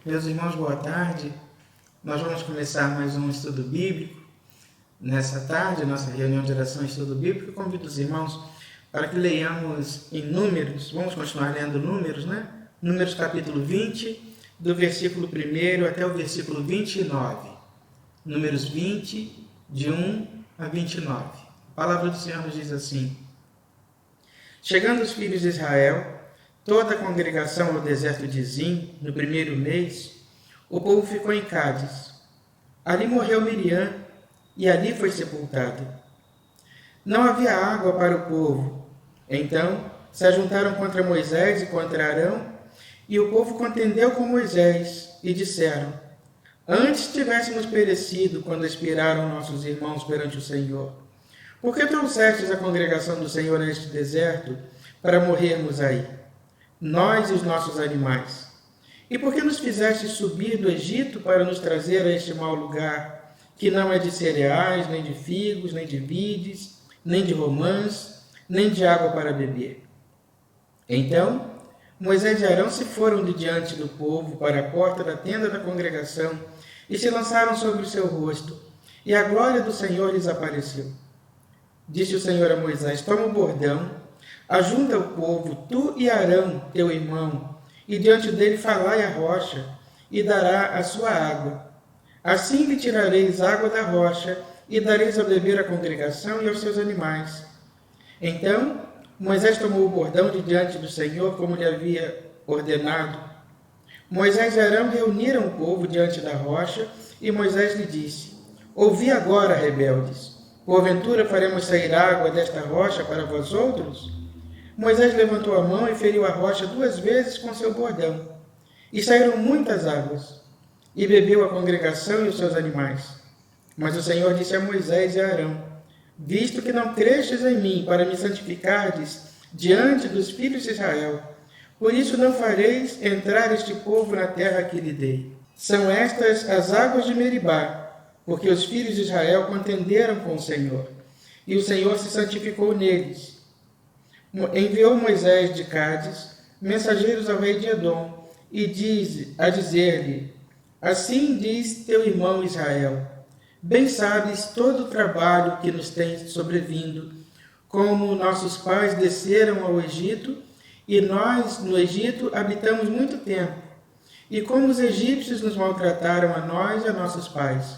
Meus irmãos, boa tarde. Nós vamos começar mais um estudo bíblico. Nessa tarde, nossa reunião de oração e estudo bíblico, eu convido os irmãos para que leiamos em Números, vamos continuar lendo Números, né? Números capítulo 20, do versículo 1 até o versículo 29. Números 20, de 1 a 29. A palavra do Senhor nos diz assim: Chegando os filhos de Israel, toda a congregação ao deserto de Zim, no primeiro mês, o povo ficou em Cádiz. Ali morreu Miriam, e ali foi sepultada. Não havia água para o povo. Então se ajuntaram contra Moisés e contra Arão, e o povo contendeu com Moisés, e disseram: Antes tivéssemos perecido quando expiraram nossos irmãos perante o Senhor. Por que trouxestes a congregação do Senhor a este deserto, para morrermos aí, nós e os nossos animais? E por que nos fizeste subir do Egito para nos trazer a este mau lugar, que não é de cereais, nem de figos, nem de vides, nem de romãs, nem de água para beber? Então Moisés e Arão se foram de diante do povo para a porta da tenda da congregação e se lançaram sobre o seu rosto, e a glória do Senhor lhes apareceu. Disse o Senhor a Moisés: Toma o bordão, ajunta o povo, tu e Arão, teu irmão, e diante dele falai a rocha, e dará a sua água. Assim lhe tirareis água da rocha, e dareis a beber à congregação e aos seus animais. Então Moisés tomou o bordão de diante do Senhor, como lhe havia ordenado. Moisés e Arão reuniram o povo diante da rocha, e Moisés lhe disse: Ouvi agora, rebeldes, porventura faremos sair água desta rocha para vós outros? Moisés levantou a mão e feriu a rocha 2 vezes com seu bordão, e saíram muitas águas, e bebeu a congregação e os seus animais. Mas o Senhor disse a Moisés e a Arão: Visto que não crestes em mim para me santificardes diante dos filhos de Israel, por isso não fareis entrar este povo na terra que lhe dei. São estas as águas de Meribá, porque os filhos de Israel contenderam com o Senhor, e o Senhor se santificou neles. Enviou Moisés de Cádiz mensageiros ao rei de Edom, e dizer-lhe: Assim diz teu irmão Israel: Bem sabes todo o trabalho que nos tem sobrevindo, como nossos pais desceram ao Egito, e nós, no Egito, habitamos muito tempo, e como os egípcios nos maltrataram a nós e a nossos pais.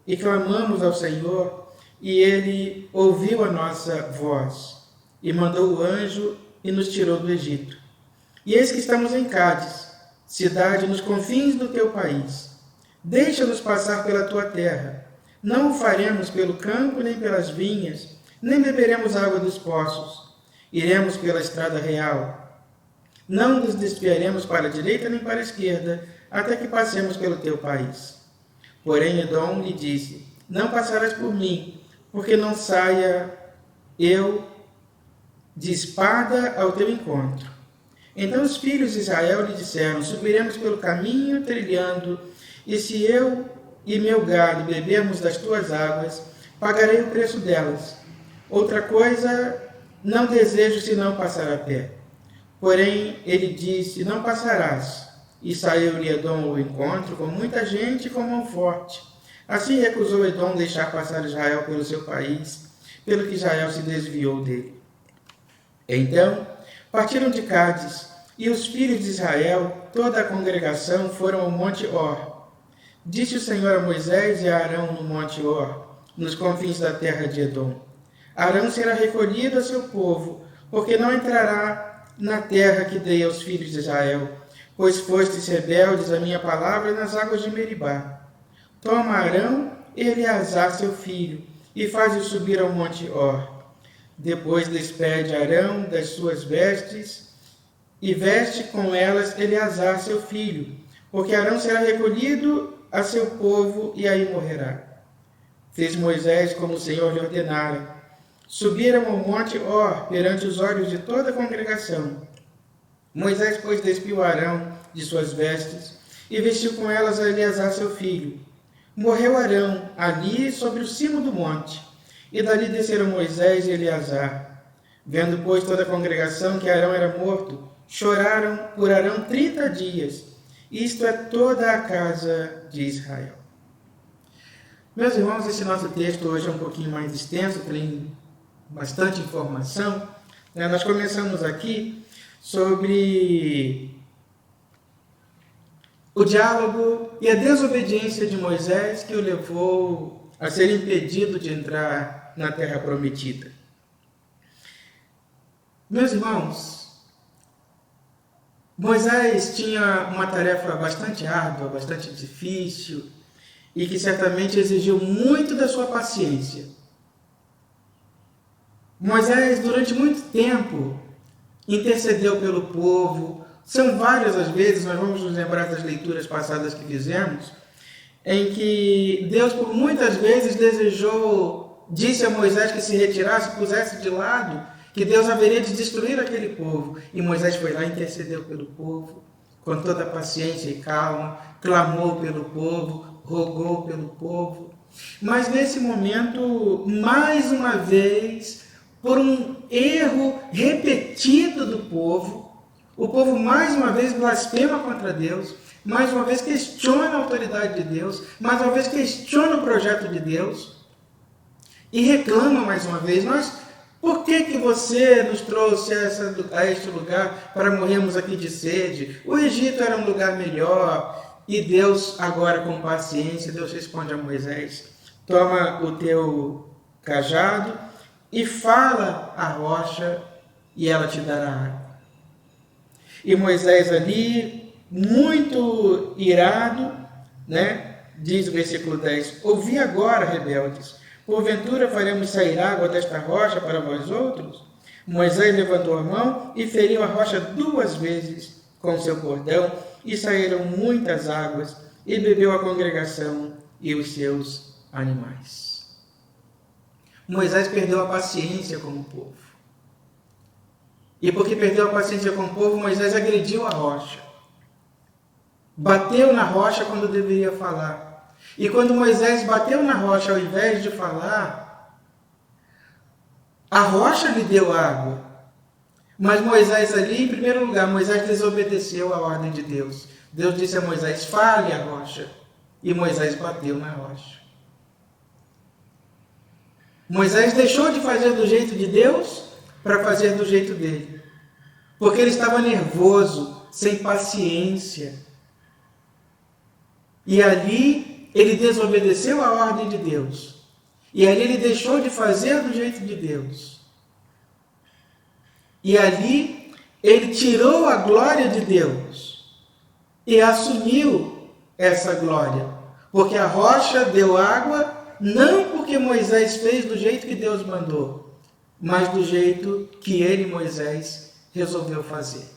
E clamamos ao Senhor, e ele ouviu a nossa voz, e mandou o anjo e nos tirou do Egito. E eis que estamos em Cádiz, cidade nos confins do teu país. Deixa-nos passar pela tua terra. Não o faremos pelo campo, nem pelas vinhas, nem beberemos água dos poços. Iremos pela estrada real. Não nos desviaremos para a direita nem para a esquerda, até que passemos pelo teu país. Porém Edom lhe disse: Não passarás por mim, porque não saia eu de espada ao teu encontro. Então os filhos de Israel lhe disseram: Subiremos pelo caminho trilhando, e se eu e meu gado bebermos das tuas águas, pagarei o preço delas. Outra coisa não desejo senão passar a pé. Porém ele disse: Não passarás. E saiu-lhe Edom ao encontro com muita gente e com mão forte. Assim recusou Edom deixar passar Israel pelo seu país, pelo que Israel se desviou dele. Então partiram de Cádiz, e os filhos de Israel, toda a congregação, foram ao monte Or. Disse o Senhor a Moisés e a Arão no monte Or, nos confins da terra de Edom: Arão será recolhido a seu povo, porque não entrará na terra que dei aos filhos de Israel, pois fostes rebeldes à minha palavra nas águas de Meribá. Toma Arão e Eleazar seu filho, e faz-o subir ao monte Or. Depois despede Arão das suas vestes, e veste com elas Eleazar seu filho, porque Arão será recolhido a seu povo, e aí morrerá. Fez Moisés como o Senhor lhe ordenara. Subiram ao monte Or perante os olhos de toda a congregação. Moisés, pois, despiu Arão de suas vestes e vestiu com elas a Eleazar seu filho. Morreu Arão ali sobre o cimo do monte, e dali desceram Moisés e Eleazar. Vendo, pois, toda a congregação que Arão era morto, choraram por Arão 30 dias, isto é toda a casa de Israel. Meus irmãos, esse nosso texto hoje é um pouquinho mais extenso, tem bastante informação. Nós começamos aqui sobre o diálogo e a desobediência de Moisés que o levou a ser impedido de entrar na terra prometida. Meus irmãos, Moisés tinha uma tarefa bastante árdua, bastante difícil e que certamente exigiu muito da sua paciência. Moisés, durante muito tempo, intercedeu pelo povo. São várias as vezes, nós vamos nos lembrar das leituras passadas que fizemos, em que Deus, por muitas vezes, disse a Moisés que se retirasse, pusesse de lado, que Deus haveria de destruir aquele povo. E Moisés foi lá e intercedeu pelo povo, com toda a paciência e calma, clamou pelo povo, rogou pelo povo. Mas nesse momento, mais uma vez, por um erro repetido do povo, o povo mais uma vez blasfema contra Deus, mais uma vez questiona a autoridade de Deus, mais uma vez questiona o projeto de Deus e reclama mais uma vez: por que você nos trouxe a este lugar para morrermos aqui de sede? O Egito era um lugar melhor. E Deus, agora com paciência, Deus responde a Moisés: toma o teu cajado e fala à rocha e ela te dará água. E Moisés ali, muito irado, diz o versículo 10, ouvi agora, rebeldes, porventura faremos sair água desta rocha para vós outros? Moisés levantou a mão e feriu a rocha 2 vezes com seu cordão, e saíram muitas águas, e bebeu a congregação e os seus animais. Moisés perdeu a paciência com o povo. E porque perdeu a paciência com o povo, Moisés agrediu a rocha. Bateu na rocha quando deveria falar. E quando Moisés bateu na rocha, ao invés de falar, a rocha lhe deu água. Mas Moisés ali, em primeiro lugar, Moisés desobedeceu a ordem de Deus. Deus disse a Moisés: fale a rocha. E Moisés bateu na rocha. Moisés deixou de fazer do jeito de Deus para fazer do jeito dele. Porque ele estava nervoso, sem paciência. E ali ele desobedeceu a ordem de Deus. E ali ele deixou de fazer do jeito de Deus. E ali ele tirou a glória de Deus e assumiu essa glória. Porque a rocha deu água, não porque Moisés fez do jeito que Deus mandou, mas do jeito que ele, Moisés, resolveu fazer.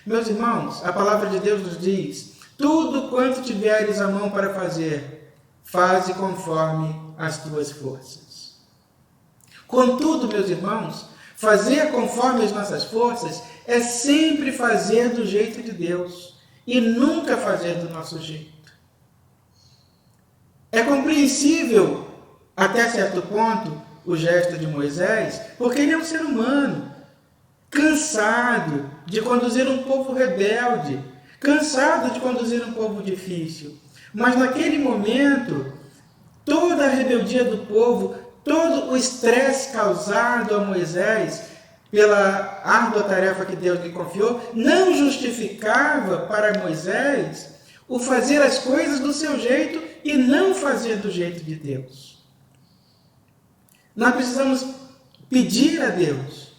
Meus irmãos, a palavra de Deus nos diz: tudo quanto tiveres a mão para fazer, faze conforme as tuas forças. Contudo, meus irmãos, fazer conforme as nossas forças é sempre fazer do jeito de Deus e nunca fazer do nosso jeito. É compreensível, até certo ponto, o gesto de Moisés, porque ele é um ser humano, cansado de conduzir um povo rebelde, cansado de conduzir um povo difícil. Mas naquele momento, toda a rebeldia do povo, todo o estresse causado a Moisés pela árdua tarefa que Deus lhe confiou, não justificava para Moisés o fazer as coisas do seu jeito e não fazer do jeito de Deus. Nós precisamos pedir a Deus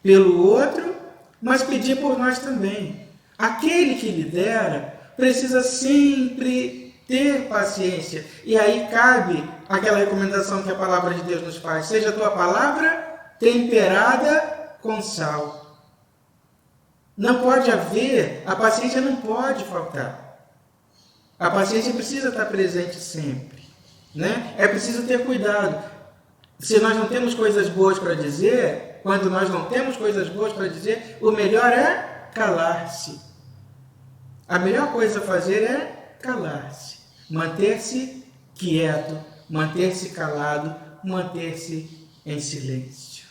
pelo outro, mas pedir por nós também. Aquele que lidera precisa sempre ter paciência. E aí cabe aquela recomendação que a palavra de Deus nos faz: seja a tua palavra temperada com sal. Não pode haver, a paciência não pode faltar. A paciência precisa estar presente sempre, É preciso ter cuidado. Se nós não temos coisas boas para dizer, quando nós não temos coisas boas para dizer, o melhor é calar-se. A melhor coisa a fazer é calar-se, manter-se quieto, manter-se calado, manter-se em silêncio.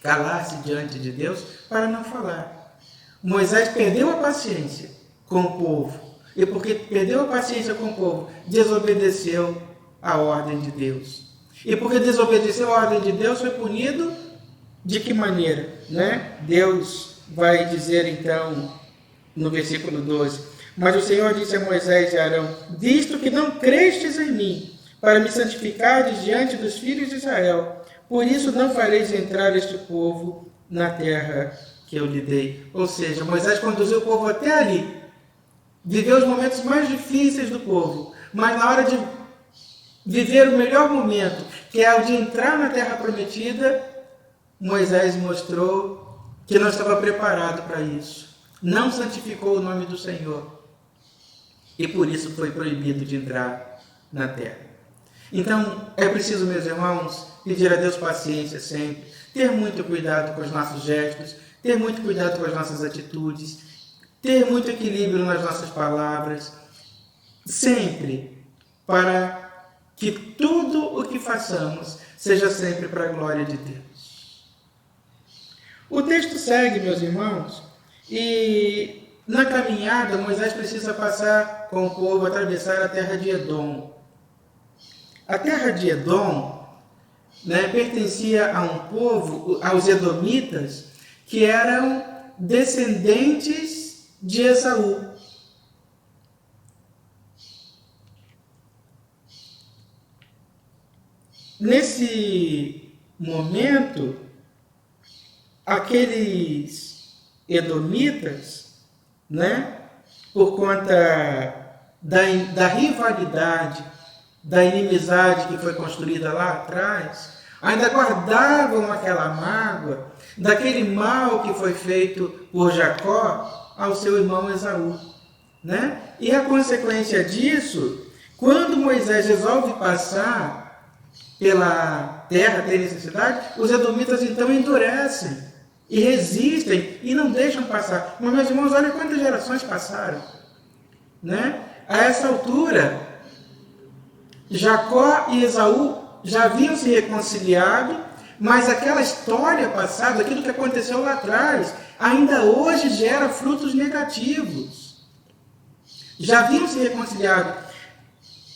Calar-se diante de Deus para não falar. Moisés perdeu a paciência com o povo. E porque perdeu a paciência com o povo, desobedeceu a ordem de Deus. E porque desobedeceu a ordem de Deus, foi punido de que maneira? Né? Deus vai dizer então, no versículo 12: mas o Senhor disse a Moisés e a Arão: visto que não crestes em mim, para me santificardes diante dos filhos de Israel, por isso não fareis entrar este povo na terra que eu lhe dei. Ou seja, Moisés conduziu o povo até ali, viveu os momentos mais difíceis do povo, mas na hora de viver o melhor momento, que é o de entrar na terra prometida, Moisés mostrou que não estava preparado para isso. Não santificou o nome do Senhor. E por isso foi proibido de entrar na terra. Então, é preciso, meus irmãos, pedir a Deus paciência sempre, ter muito cuidado com os nossos gestos, ter muito cuidado com as nossas atitudes, ter muito equilíbrio nas nossas palavras, sempre, para que tudo o que façamos seja sempre para a glória de Deus. O texto segue, meus irmãos, e na caminhada Moisés precisa passar com o povo, atravessar a terra de Edom. A terra de Edom, né, pertencia a um povo, aos edomitas, que eram descendentes de Esaú. Nesse momento, aqueles edomitas, né, por conta da rivalidade, da inimizade que foi construída lá atrás, ainda guardavam aquela mágoa daquele mal que foi feito por Jacó ao seu irmão Esaú, né? E a consequência disso, quando Moisés resolve passar pela terra, ter necessidade, os edomitas então endurecem e resistem e não deixam passar. Mas, meus irmãos, olha quantas gerações passaram, né? A essa altura, Jacó e Esaú já haviam se reconciliado, mas aquela história passada, aquilo que aconteceu lá atrás, ainda hoje gera frutos negativos. Já haviam se reconciliado.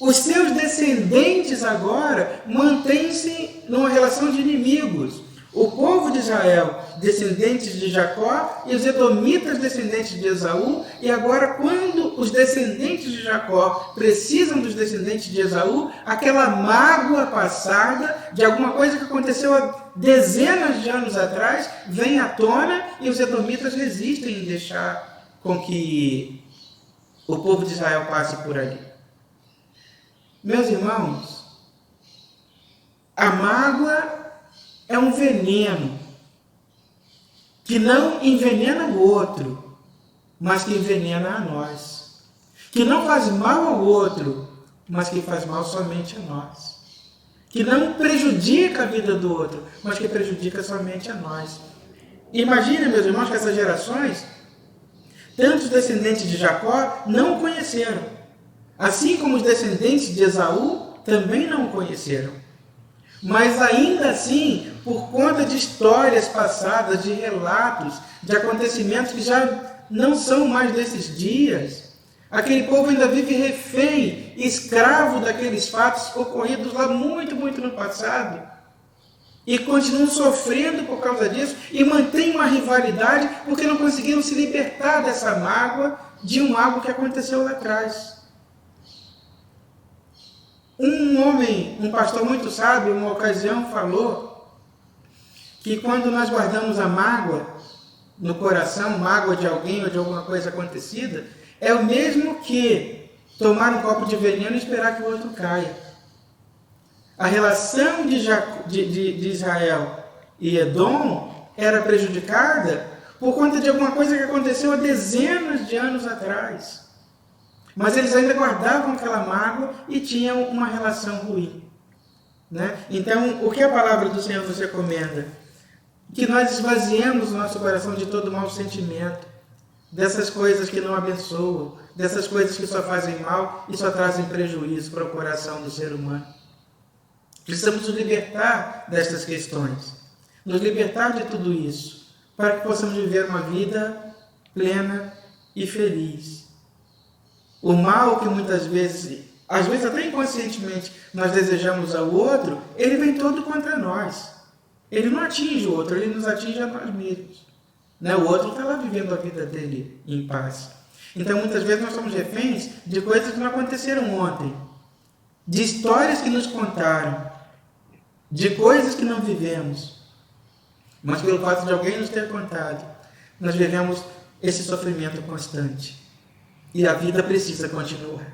Os seus descendentes agora mantêm-se numa relação de inimigos. O povo de Israel, descendentes de Jacó, e os edomitas, descendentes de Esaú. E agora, quando os descendentes de Jacó precisam dos descendentes de Esaú, aquela mágoa passada de alguma coisa que aconteceu há dezenas de anos atrás vem à tona, e os edomitas resistem em deixar com que o povo de Israel passe por ali. Meus irmãos, a mágoa é um veneno que não envenena o outro, mas que envenena a nós. Que não faz mal ao outro, mas que faz mal somente a nós. Que não prejudica a vida do outro, mas que prejudica somente a nós. Imagine, meus irmãos, que essas gerações, tantos descendentes de Jacó não o conheceram. Assim como os descendentes de Esaú também não o conheceram. Mas ainda assim, por conta de histórias passadas, de relatos, de acontecimentos que já não são mais desses dias, aquele povo ainda vive refém, escravo daqueles fatos ocorridos lá muito, muito no passado. E continuam sofrendo por causa disso e mantêm uma rivalidade porque não conseguiram se libertar dessa mágoa de algo que aconteceu lá atrás. Um homem, um pastor muito sábio, uma ocasião falou que quando nós guardamos a mágoa no coração, mágoa de alguém ou de alguma coisa acontecida, é o mesmo que tomar um copo de veneno e esperar que o outro caia. A relação de Israel e Edom era prejudicada por conta de alguma coisa que aconteceu há dezenas de anos atrás. Mas eles ainda guardavam aquela mágoa e tinham uma relação ruim, né? Então, o que a palavra do Senhor nos recomenda? Que nós esvaziemos o nosso coração de todo mau sentimento, dessas coisas que não abençoam, dessas coisas que só fazem mal e só trazem prejuízo para o coração do ser humano. Precisamos nos libertar destas questões, nos libertar de tudo isso, para que possamos viver uma vida plena e feliz. O mal que muitas vezes, às vezes até inconscientemente, nós desejamos ao outro, ele vem todo contra nós. Ele não atinge o outro, ele nos atinge a nós mesmos. Né? O outro está lá vivendo a vida dele em paz. Então, muitas vezes, nós somos reféns de coisas que não aconteceram ontem, de histórias que nos contaram, de coisas que não vivemos. Mas pelo fato de alguém nos ter contado, nós vivemos esse sofrimento constante. E a vida precisa continuar.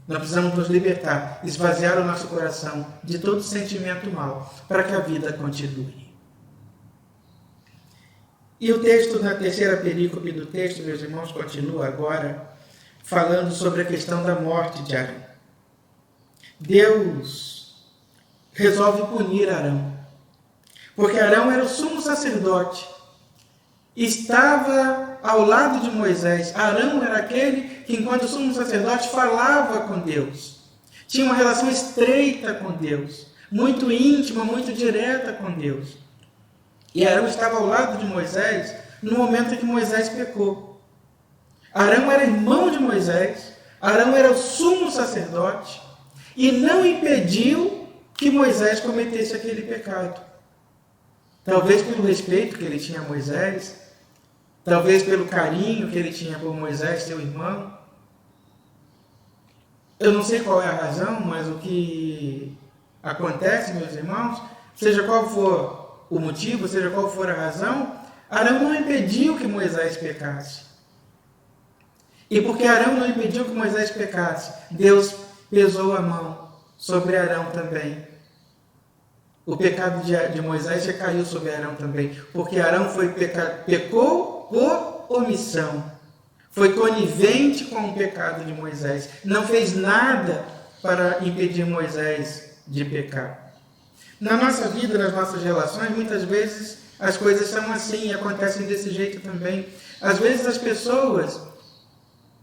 Nós precisamos nos libertar, esvaziar o nosso coração de todo sentimento mal, para que a vida continue. E o texto, na terceira perícope do texto, meus irmãos, continua agora falando sobre a questão da morte de Arão. Deus resolve punir Arão, porque Arão era o sumo sacerdote, estava ao lado de Moisés. Arão era aquele que, enquanto sumo sacerdote, falava com Deus, tinha uma relação estreita com Deus, muito íntima, muito direta com Deus. E Arão estava ao lado de Moisés no momento em que Moisés pecou. Arão era irmão de Moisés, Arão era o sumo sacerdote e não impediu que Moisés cometesse aquele pecado. Talvez pelo respeito que ele tinha a Moisés, talvez pelo carinho que ele tinha por Moisés, seu irmão. Eu não sei qual é a razão, mas o que acontece, meus irmãos, seja qual for o motivo, seja qual for a razão, Arão não impediu que Moisés pecasse. E porque Arão não impediu que Moisés pecasse, Deus pesou a mão sobre Arão também. O pecado de Moisés recaiu sobre Arão também, porque Arão pecou por omissão. Foi conivente com o pecado de Moisés. Não fez nada para impedir Moisés de pecar. Na nossa vida, nas nossas relações, muitas vezes as coisas são assim e acontecem desse jeito também. Às vezes as pessoas,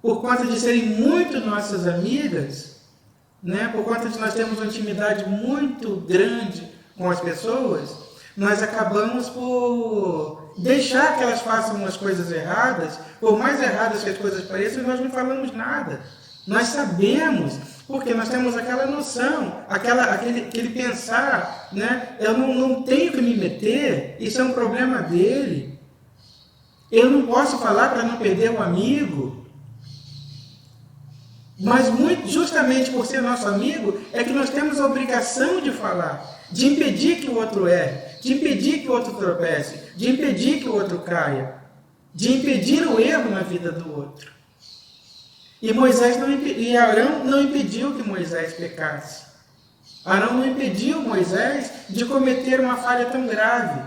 por conta de serem muito nossas amigas, né, por conta de nós termos uma intimidade muito grande com as pessoas, nós acabamos por deixar que elas façam as coisas erradas, por mais erradas que as coisas pareçam, nós não falamos nada. Nós sabemos, porque nós temos aquela noção, aquele pensar, né? Eu não tenho que me meter, isso é um problema dele. Eu não posso falar para não perder o amigo. Mas justamente por ser nosso amigo, é que nós temos a obrigação de falar, de impedir que o outro erre, de impedir que o outro tropece, de impedir que o outro caia, de impedir o erro na vida do outro. E Arão não impediu que Moisés pecasse. Arão não impediu Moisés de cometer uma falha tão grave.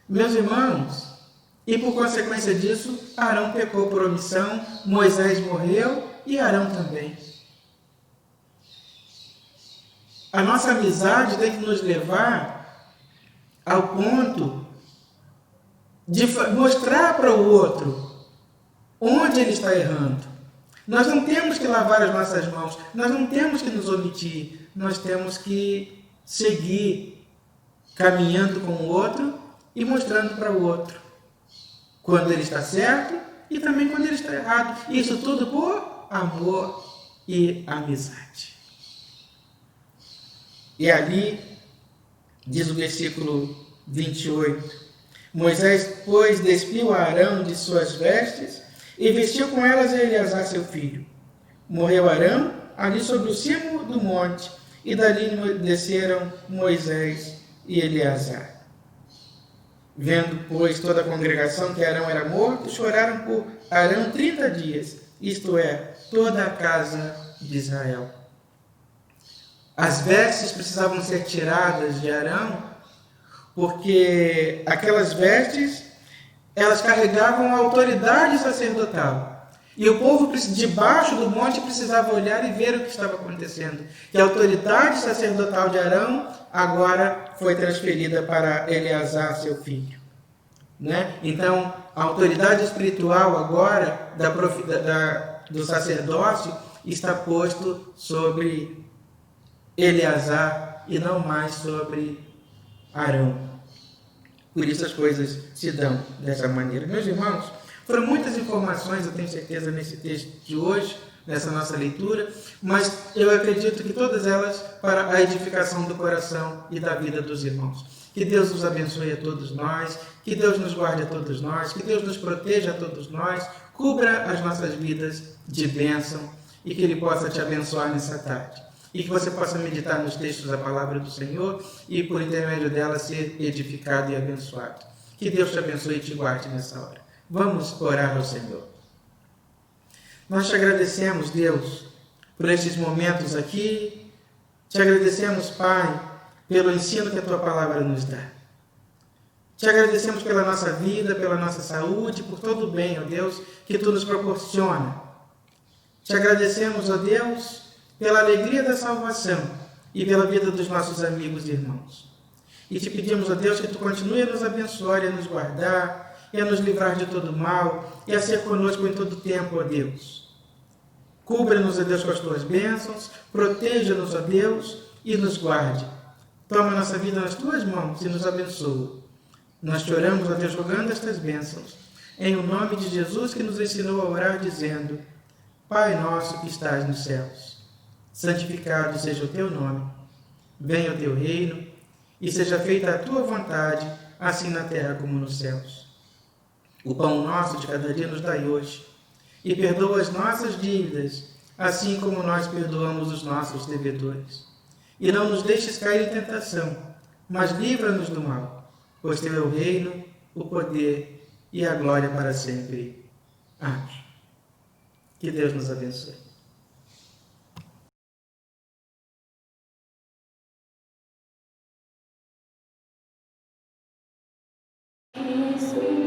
Meus irmãos, e por consequência disso, Arão pecou por omissão, Moisés morreu e Arão também. A nossa amizade tem que nos levar ao ponto de mostrar para o outro onde ele está errando. Nós não temos que lavar as nossas mãos, nós não temos que nos omitir, nós temos que seguir caminhando com o outro e mostrando para o outro quando ele está certo e também quando ele está errado. Isso tudo por amor e amizade. E ali, diz o versículo 28, Moisés, pois, despiu a Arão de suas vestes e vestiu com elas Eleazar, seu filho. Morreu Arão ali sobre o cimo do monte, e dali desceram Moisés e Eleazar. Vendo, pois, toda a congregação que Arão era morto, choraram por Arão 30 dias, isto é, toda a casa de Israel. As vestes precisavam ser tiradas de Arão, porque aquelas vestes, elas carregavam a autoridade sacerdotal. E o povo, debaixo do monte, precisava olhar e ver o que estava acontecendo. E a autoridade sacerdotal de Arão agora foi transferida para Eleazar, seu filho. Né? Então, a autoridade espiritual agora do sacerdócio está posto sobre Eleazar e não mais sobre Arão. Por isso as coisas se dão dessa maneira. Meus irmãos, Foram muitas informações, eu tenho certeza, nesse texto de hoje, nessa nossa leitura, mas eu acredito que todas elas para a edificação do coração e da vida dos irmãos. Que Deus nos abençoe a todos nós, que Deus nos guarde a todos nós, que Deus nos proteja a todos nós, cubra as nossas vidas de bênção e que Ele possa te abençoar nessa tarde. E que você possa meditar nos textos da palavra do Senhor e, por intermédio dela, ser edificado e abençoado. Que Deus te abençoe e te guarde nessa hora. Vamos orar ao Senhor. Nós te agradecemos, Deus, por estes momentos aqui. Te agradecemos, Pai, pelo ensino que a Tua palavra nos dá. Te agradecemos pela nossa vida, pela nossa saúde, por todo o bem, ó Deus, que Tu nos proporciona. Te agradecemos, ó Deus, pela alegria da salvação e pela vida dos nossos amigos e irmãos. E te pedimos, ó Deus, que Tu continue a nos abençoar e a nos guardar, e a nos livrar de todo mal, e a ser conosco em todo tempo, ó Deus. Cubra-nos, ó Deus, com as Tuas bênçãos, proteja-nos, ó Deus, e nos guarde. Toma nossa vida nas Tuas mãos e nos abençoa. Nós te oramos, ó Deus, rogando estas bênçãos, em o nome de Jesus, que nos ensinou a orar, dizendo: Pai nosso que estás nos céus, santificado seja o Teu nome. Venha o Teu reino, e seja feita a Tua vontade, assim na terra como nos céus. O pão nosso de cada dia nos dai hoje, e perdoa as nossas dívidas, assim como nós perdoamos os nossos devedores. E não nos deixes cair em tentação, mas livra-nos do mal, pois Teu é o reino, o poder e a glória para sempre. Amém. Que Deus nos abençoe. Isso.